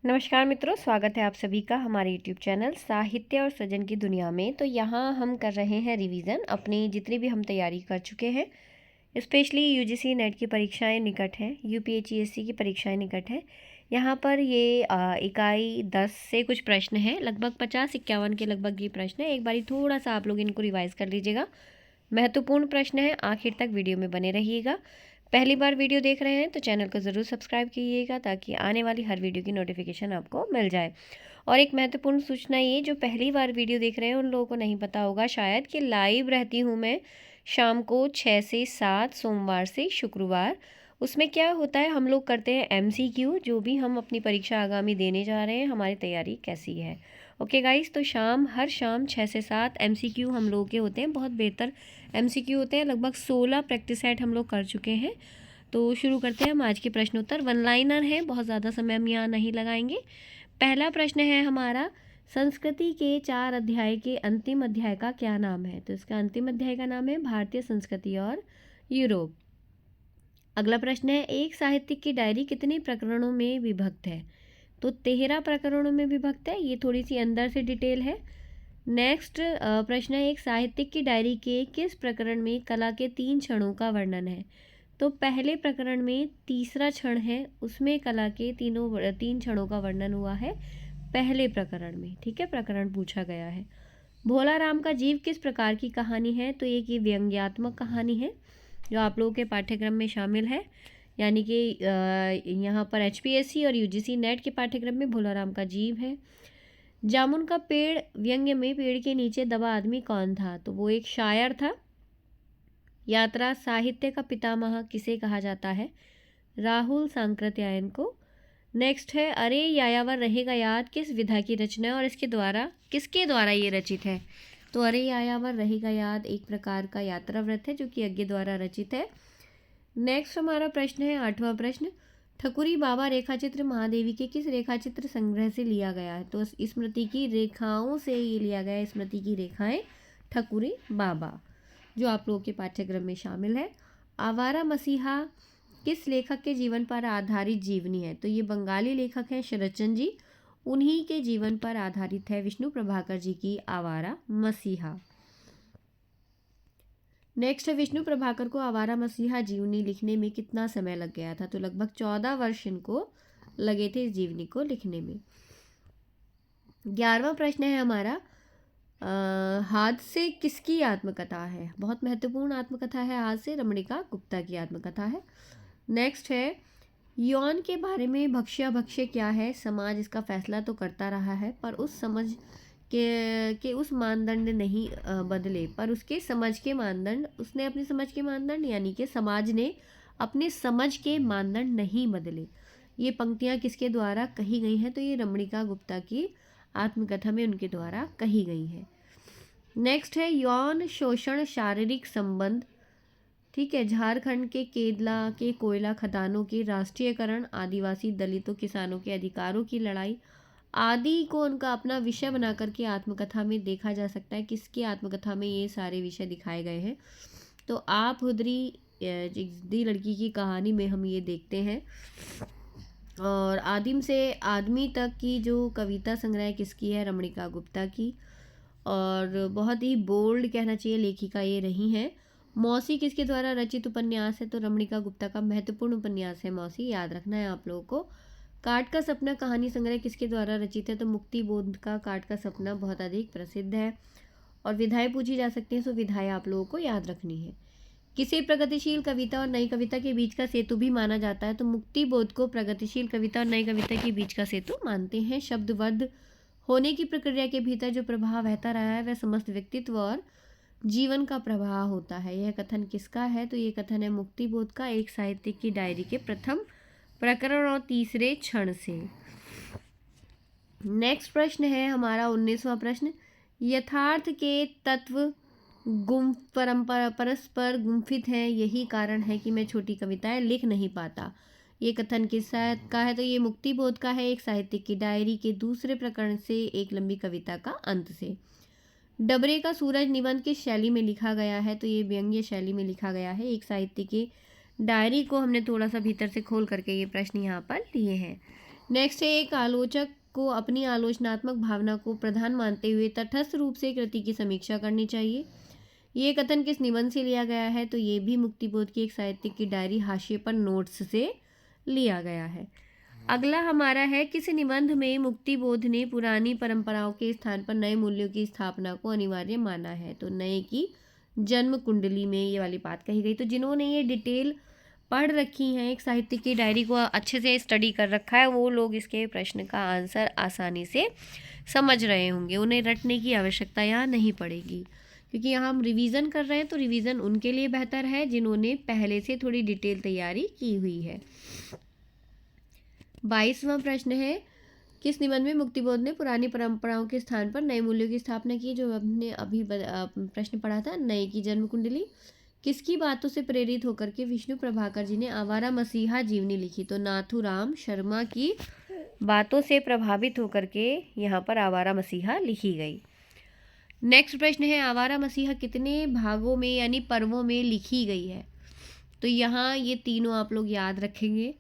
नमस्कार मित्रों, स्वागत है आप सभी का हमारे यूट्यूब चैनल साहित्य और सृजन की दुनिया में। तो यहाँ हम कर रहे हैं रिवीजन अपनी जितनी भी हम तैयारी कर चुके हैं। स्पेशली यूजीसी नेट की परीक्षाएं निकट हैं, यूपीएससी की परीक्षाएं निकट हैं। यहाँ पर ये इकाई 10 से कुछ प्रश्न हैं, लगभग 50-51 के लगभग ये प्रश्न है। एक बारी थोड़ा सा आप लोग इनको रिवाइज कर लीजिएगा। महत्वपूर्ण प्रश्न है, आखिर तक वीडियो में बने रहिएगा। पहली बार वीडियो देख रहे हैं तो चैनल को ज़रूर सब्सक्राइब कीजिएगा ताकि आने वाली हर वीडियो की नोटिफिकेशन आपको मिल जाए। और एक महत्वपूर्ण सूचना, ये जो पहली बार वीडियो देख रहे हैं उन लोगों को नहीं पता होगा शायद कि लाइव रहती हूँ मैं शाम को 6 से 7 सोमवार से शुक्रवार। उसमें क्या होता है, हम लोग करते हैं एमसीक्यू, जो भी हम अपनी परीक्षा आगामी देने जा रहे हैं हमारी तैयारी कैसी है। ओके गाइस, तो हर शाम 6 से 7 एमसीक्यू हम लोगों के होते हैं, बहुत बेहतर एमसीक्यू होते हैं। लगभग 16 प्रैक्टिस सेट हम लोग कर चुके हैं। तो शुरू करते हैं हम आज के प्रश्नोत्तर। वन लाइनर हैं, बहुत ज़्यादा समय हम यहाँ नहीं लगाएंगे। पहला प्रश्न है हमारा, संस्कृति के 4 अध्याय के अंतिम अध्याय का क्या नाम है? तो इसका अंतिम अध्याय का नाम है भारतीय संस्कृति और यूरोप। अगला प्रश्न है, एक साहित्यिक की डायरी कितने प्रकरणों में विभक्त है? तो 13 प्रकरणों में विभक्त है। ये थोड़ी सी अंदर से डिटेल है। नेक्स्ट प्रश्न है, एक साहित्यिक की डायरी के किस प्रकरण में कला के 3 क्षणों का वर्णन है? तो पहले प्रकरण में तीसरा क्षण है, उसमें कला के 3 क्षणों का वर्णन हुआ है पहले प्रकरण में। ठीक है, प्रकरण पूछा गया है। भोला राम का जीव किस प्रकार की कहानी है? तो एक ये व्यंग्यात्मक कहानी है जो आप लोगों के पाठ्यक्रम में शामिल है, यानी कि यहाँ पर एचपीएससी और यूजीसी नेट के पाठ्यक्रम में भोला राम का जीव है। जामुन का पेड़ व्यंग्य में पेड़ के नीचे दबा आदमी कौन था? तो वो एक शायर था। यात्रा साहित्य का पितामह किसे कहा जाता है? राहुल सांकृत्यायन को। नेक्स्ट है, अरे यायावर रहेगा याद किस विधा की रचना है और किसके द्वारा ये रचित है? तो अरे यायावर रहेगा याद एक प्रकार का यात्रा व्रत है जो कि यज्ञ द्वारा रचित है। नेक्स्ट हमारा प्रश्न है 8वां प्रश्न, ठकुरी बाबा रेखाचित्र महादेवी के किस रेखाचित्र संग्रह से लिया गया है? तो स्मृति की रेखाओं से ये लिया गया है, स्मृति की रेखाएं ठकुरी बाबा, जो आप लोगों के पाठ्यक्रम में शामिल है। आवारा मसीहा किस लेखक के जीवन पर आधारित जीवनी है? तो ये बंगाली लेखक हैं शरदचंद्र जी, उन्हीं के जीवन पर आधारित है विष्णु प्रभाकर जी की आवारा मसीहा। नेक्स्ट है, विष्णु प्रभाकर को आवारा मसीहा जीवनी लिखने में कितना समय लग गया था? तो लगभग 14 वर्ष इनको लगे थे इस जीवनी को लिखने में। 11वां प्रश्न है हमारा, हादसे किसकी आत्मकथा है? बहुत महत्वपूर्ण आत्मकथा है हादसे, रमणिका गुप्ता की आत्मकथा है। नेक्स्ट है, यौन के बारे में भक्ष्य क्या है? समाज इसका फैसला तो करता रहा है पर उस समझ के उस मानदंड नहीं बदले, पर उसके समझ के मानदंड, उसने अपनी समझ के मानदंड, यानी कि समाज ने अपने समझ के मानदंड नहीं बदले। ये पंक्तियाँ किसके द्वारा कही गई हैं? तो ये रमणिका गुप्ता की आत्मकथा में उनके द्वारा कही गई हैं। नेक्स्ट है, यौन शोषण शारीरिक संबंध, ठीक है, झारखंड के केदला के कोयला खदानों के राष्ट्रीयकरण, आदिवासी दलितों किसानों के अधिकारों की लड़ाई आदि को उनका अपना विषय बना करके आत्मकथा में देखा जा सकता है। किसकी आत्मकथा में ये सारे विषय दिखाए गए हैं? तो आप हुदरी जिद्दी लड़की की कहानी में हम ये देखते हैं। और आदिम से आदमी तक की जो कविता संग्रह किसकी है? रमणिका गुप्ता की। और बहुत ही बोल्ड कहना चाहिए लेखिका ये रही हैं। मौसी किसके द्वारा रचित उपन्यास है? तो रमणिका गुप्ता का महत्वपूर्ण उपन्यास है मौसी, याद रखना है आप लोगों को। काट का सपना कहानी संग्रह किसके द्वारा रचित है? तो मुक्ति बोध का काट का सपना बहुत अधिक प्रसिद्ध है। और विधाएं पूछी जा सकती हैं, तो विधाएं आप लोगों को याद रखनी है। किसे प्रगतिशील कविता और नई कविता के बीच का सेतु भी माना जाता है? तो मुक्ति बोध को प्रगतिशील कविता और नई कविता के बीच का सेतु मानते हैं। शब्दबद्ध होने की प्रक्रिया के भीतर जो प्रभाव बहता रहा है वह समस्त व्यक्तित्व और जीवन का प्रवाह होता है। यह कथन किसका है? तो ये कथन है मुक्ति बोध का, एक साहित्यिक की डायरी के प्रथम प्रकरण और तीसरे क्षण से। नेक्स्ट प्रश्न है हमारा 19वां प्रश्न, यथार्थ के तत्व परस्पर गुम्फित हैं, यही कारण है कि मैं छोटी कविताएं लिख नहीं पाता। ये कथन किसका है? तो ये मुक्ति बोध का है, एक साहित्यिक की डायरी के दूसरे प्रकरण से, एक लंबी कविता का अंत से। डबरे का सूरज निबंध किस शैली में लिखा गया है? तो ये व्यंग्य शैली में लिखा गया है। एक साहित्यिक की डायरी को हमने थोड़ा सा भीतर से खोल करके ये प्रश्न यहाँ पर लिए हैं। नेक्स्ट है, एक आलोचक को अपनी आलोचनात्मक भावना को प्रधान मानते हुए तटस्थ रूप से कृति की समीक्षा करनी चाहिए। ये कथन किस निबंध से लिया गया है? तो ये भी मुक्तिबोध की एक साहित्यिक की डायरी हाशिए पर नोट्स से लिया गया है। अगला हमारा है, किस निबंध में मुक्तिबोध ने पुरानी परंपराओं के स्थान पर नए मूल्यों की स्थापना को अनिवार्य माना है? तो नए की जन्म कुंडली में ये वाली बात कही गई। तो जिन्होंने ये डिटेल पढ़ रखी हैं, एक साहित्य की डायरी को अच्छे से स्टडी कर रखा है, वो लोग इसके प्रश्न का आंसर आसानी से समझ रहे होंगे। उन्हें रटने की आवश्यकता यहाँ नहीं पड़ेगी, क्योंकि यहाँ हम रिवीजन कर रहे हैं, तो रिवीजन उनके लिए बेहतर है जिन्होंने पहले से थोड़ी डिटेल तैयारी की हुई है। 22वां प्रश्न है, किस निबंध में मुक्तिबोध ने पुरानी परंपराओं के स्थान पर नए मूल्यों की स्थापना की? जो हमने अभी प्रश्न पढ़ा था, नए की जन्म कुंडली। किसकी बातों से प्रेरित होकर के विष्णु प्रभाकर जी ने आवारा मसीहा जीवनी लिखी? तो नाथूराम शर्मा की बातों से प्रभावित होकर के यहाँ पर आवारा मसीहा लिखी गई। नेक्स्ट प्रश्न है, आवारा मसीहा कितने भागों में यानी पर्वों में लिखी गई है? तो यहाँ ये तीनों आप लोग याद रखेंगे।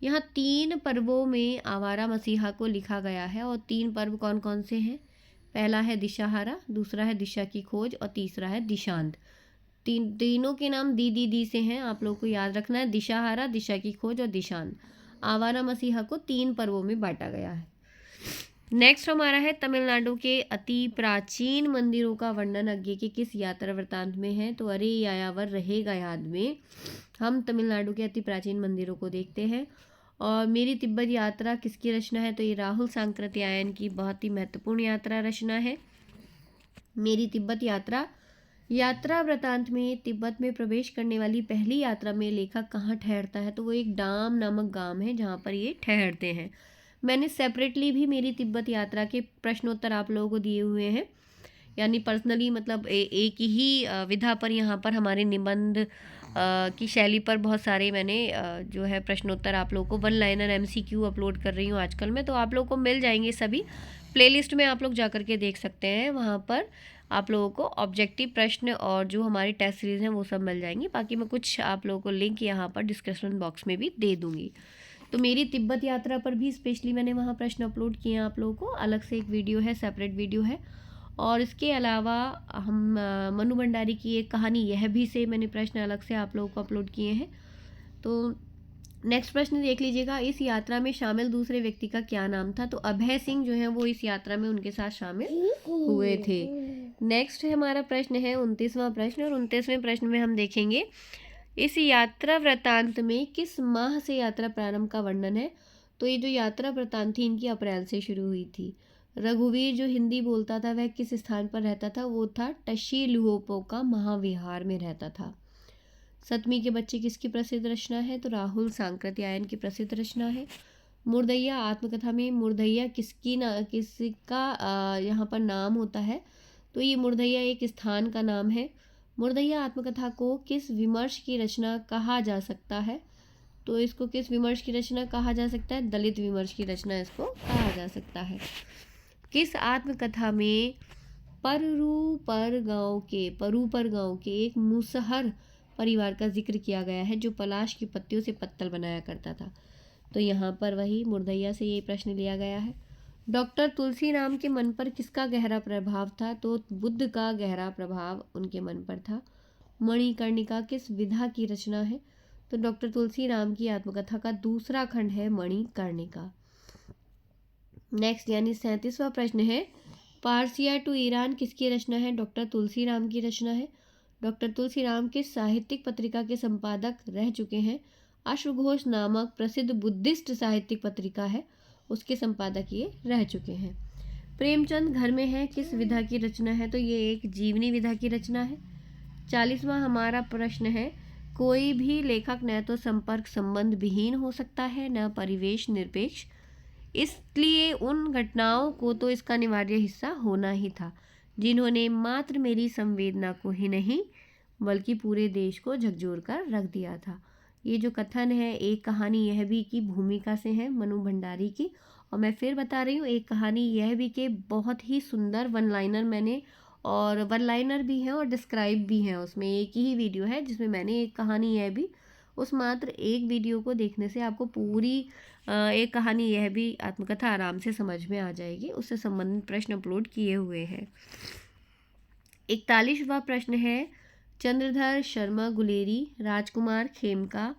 यहाँ 3 पर्वों में आवारा मसीहा को लिखा गया है, और 3 पर्व कौन कौन से हैं? पहला है दिशाहारा, दूसरा है दिशा की खोज, और तीसरा है दिशांत। तीनों के नाम दी से हैं, आप लोग को याद रखना है। दिशाहारा, दिशा की खोज और दिशांत। आवारा मसीहा को 3 पर्वों में बांटा गया है। नेक्स्ट हमारा है, तमिलनाडु के अति प्राचीन मंदिरों का वर्णन आगे के किस यात्रा वृत्तांत में है? तो अरे यायावर रहेगा याद में हम तमिलनाडु के अति प्राचीन मंदिरों को देखते हैं। और मेरी तिब्बत यात्रा किसकी रचना है? तो ये राहुल सांकृत्यायन की बहुत ही महत्वपूर्ण यात्रा रचना है। मेरी तिब्बत यात्रा वृत्तांत में तिब्बत में प्रवेश करने वाली पहली यात्रा में लेखक कहाँ ठहरता है? तो वो एक डाम नामक गांव है जहाँ पर ये ठहरते हैं। मैंने सेपरेटली भी मेरी तिब्बत यात्रा के प्रश्नोत्तर आप लोगों को दिए हुए हैं, यानी पर्सनली मतलब एक ही विधा पर यहाँ पर हमारे निबंध की शैली पर बहुत सारे मैंने जो है प्रश्नोत्तर आप लोगों को 1 लाइनर MCQ अपलोड कर रही हूँ आजकल में। तो आप लोगों को मिल जाएंगे सभी, प्लेलिस्ट में आप लोग जा कर के देख सकते हैं। वहाँ पर आप लोगों को ऑब्जेक्टिव प्रश्न और जो हमारी टेस्ट सीरीज़ हैं वो सब मिल जाएंगी। बाकी मैं कुछ आप लोगों को लिंक यहाँ पर डिस्क्रिप्शन बॉक्स में भी दे दूँगी। तो मेरी तिब्बत यात्रा पर भी स्पेशली मैंने वहाँ प्रश्न अपलोड किए हैं, आप लोगों को अलग से एक वीडियो है, सेपरेट वीडियो है। और इसके अलावा हम मनु भंडारी की एक कहानी यह भी से मैंने प्रश्न अलग से आप लोगों को अपलोड किए हैं। तो नेक्स्ट प्रश्न देख लीजिएगा, इस यात्रा में शामिल दूसरे व्यक्ति का क्या नाम था? तो अभय सिंह जो है वो इस यात्रा में उनके साथ शामिल हुए थे। नेक्स्ट हमारा प्रश्न है 29वां प्रश्न, और 29वें प्रश्न में हम देखेंगे, इस यात्रा वृत्तांत में किस माह से यात्रा प्रारंभ का वर्णन है? तो ये जो यात्रा वृत्तांत थी इनकी अप्रैल से शुरू हुई थी। रघुवीर जो हिंदी बोलता था वह किस स्थान पर रहता था? वो था टशी लुहोपो का महाविहार में रहता था। 7वीं के बच्चे किसकी प्रसिद्ध रचना है? तो राहुल सांकृत्यायन की प्रसिद्ध रचना है। मुर्दैया आत्मकथा में मुर्दैया किसका यहाँ पर नाम होता है? तो ये मुर्दैया एक स्थान का नाम है। मुर्दैया आत्मकथा को किस विमर्श की रचना कहा जा सकता है? तो इसको किस विमर्श की रचना कहा जा सकता है? दलित विमर्श की रचना इसको कहा जा सकता है। किस आत्मकथा में परूपर गांव के एक मुसहर परिवार का जिक्र किया गया है जो पलाश की पत्तियों से पत्तल बनाया करता था? तो यहाँ पर वही मुर्दैया से ये प्रश्न लिया गया है। डॉक्टर तुलसीराम के मन पर किसका गहरा प्रभाव था? तो बुद्ध का गहरा प्रभाव उनके मन पर था। मणिकर्णिका किस विधा की रचना है? तो डॉक्टर तुलसीराम की आत्मकथा का दूसरा खंड है मणिकर्णिका। नेक्स्ट यानी 37वां प्रश्न है, पारसिया टू ईरान किसकी रचना है? डॉक्टर तुलसीराम की रचना है। डॉक्टर तुलसीराम किस साहित्यिक पत्रिका के संपादक रह चुके हैं? अश्वघोष नामक प्रसिद्ध बुद्धिस्ट साहित्यिक पत्रिका है, उसके संपादक ये रह चुके हैं। प्रेमचंद घर में है किस विधा की रचना है? तो ये एक जीवनी विधा की रचना है। 40वां हमारा प्रश्न है, कोई भी लेखक न तो संपर्क संबंध विहीन हो सकता है न परिवेश निरपेक्ष, इसलिए उन घटनाओं को तो इसका अनिवार्य हिस्सा होना ही था जिन्होंने मात्र मेरी संवेदना को ही नहीं बल्कि पूरे देश को झकझोर कर रख दिया था। ये जो कथन है, एक कहानी यह भी की भूमिका से है मनु भंडारी की, और मैं फिर बता रही हूँ एक कहानी यह भी के बहुत ही सुंदर 1 लाइनर मैंने, और 1 लाइनर भी हैं और डिस्क्राइब भी हैं, उसमें एक ही वीडियो है जिसमें मैंने एक कहानी यह भी, उस मात्र एक वीडियो को देखने से आपको पूरी एक कहानी यह भी आत्मकथा आराम से समझ में आ जाएगी, उससे संबंधित प्रश्न अपलोड किए हुए हैं। 41वां प्रश्न है, चंद्रधर शर्मा गुलेरी, राजकुमार खेमका,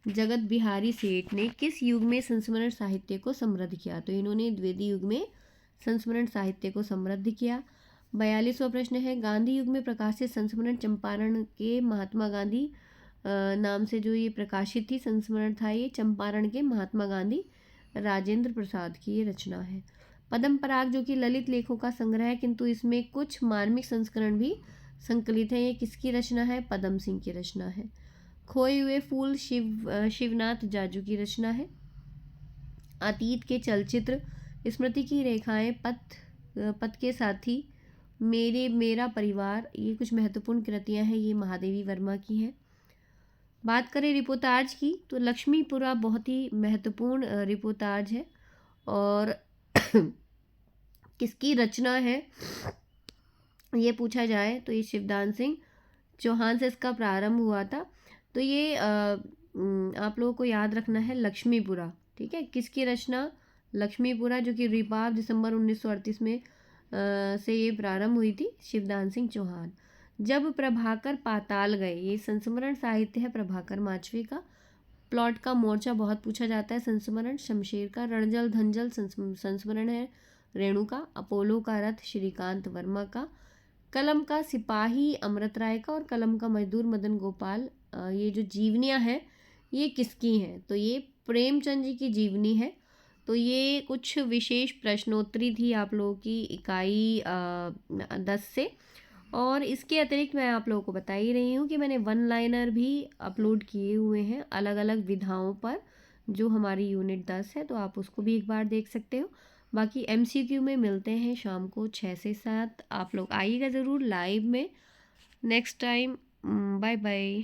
जगत बिहारी सेठ ने किस युग में संस्मरण साहित्य को समृद्ध किया? तो इन्होंने द्विवेदी युग में संस्मरण साहित्य को समृद्ध किया। 42वां प्रश्न है, गांधी युग में प्रकाशित संस्मरण चंपारण के महात्मा गांधी नाम से जो ये प्रकाशित थी संस्मरण था, ये चंपारण के महात्मा गांधी राजेंद्र प्रसाद की ये रचना है। पद्म पराग जो कि ललित लेखों का संग्रह है, किंतु इसमें कुछ मार्मिक संस्करण भी संकलित है, ये किसकी रचना है? पद्म सिंह की रचना है। खोए हुए फूल शिवनाथ जाजू की रचना है। अतीत के चलचित्र, स्मृति की रेखाएं, पथ के साथी, मेरा परिवार, ये कुछ महत्वपूर्ण कृतियां हैं, ये महादेवी वर्मा की हैं। बात करें रिपोर्टाज की, तो लक्ष्मीपुरा बहुत ही महत्वपूर्ण रिपोर्टाज है और किसकी रचना है ये पूछा जाए तो ये शिवदान सिंह चौहान से इसका प्रारंभ हुआ था। तो ये आप लोगों को याद रखना है लक्ष्मीपुरा, ठीक है। किसकी रचना? लक्ष्मीपुरा, जो कि रिपाव दिसंबर 1938 में से ये प्रारंभ हुई थी, शिवदान सिंह चौहान। जब प्रभाकर पाताल गए, ये संस्मरण साहित्य है प्रभाकर माचवे का। प्लॉट का मोर्चा बहुत पूछा जाता है संस्मरण। शमशेर का रणजल धनजल संस्मरण है रेणु का। अपोलो का रथ श्रीकांत वर्मा का। कलम का सिपाही अमृत राय का और कलम का मजदूर मदन गोपाल। ये जो जीवनियाँ हैं ये किसकी हैं? तो ये प्रेमचंद जी की जीवनी है। तो ये कुछ विशेष प्रश्नोत्तरी थी आप लोगों की इकाई 10 से। और इसके अतिरिक्त मैं आप लोगों को बता ही रही हूँ कि मैंने वन लाइनर भी अपलोड किए हुए हैं अलग अलग विधाओं पर, जो हमारी यूनिट 10 है, तो आप उसको भी एक बार देख सकते हो। बाकी MCQ में मिलते हैं शाम को 6 से 7। आप लोग आइएगा ज़रूर लाइव में नेक्स्ट टाइम। Bye bye.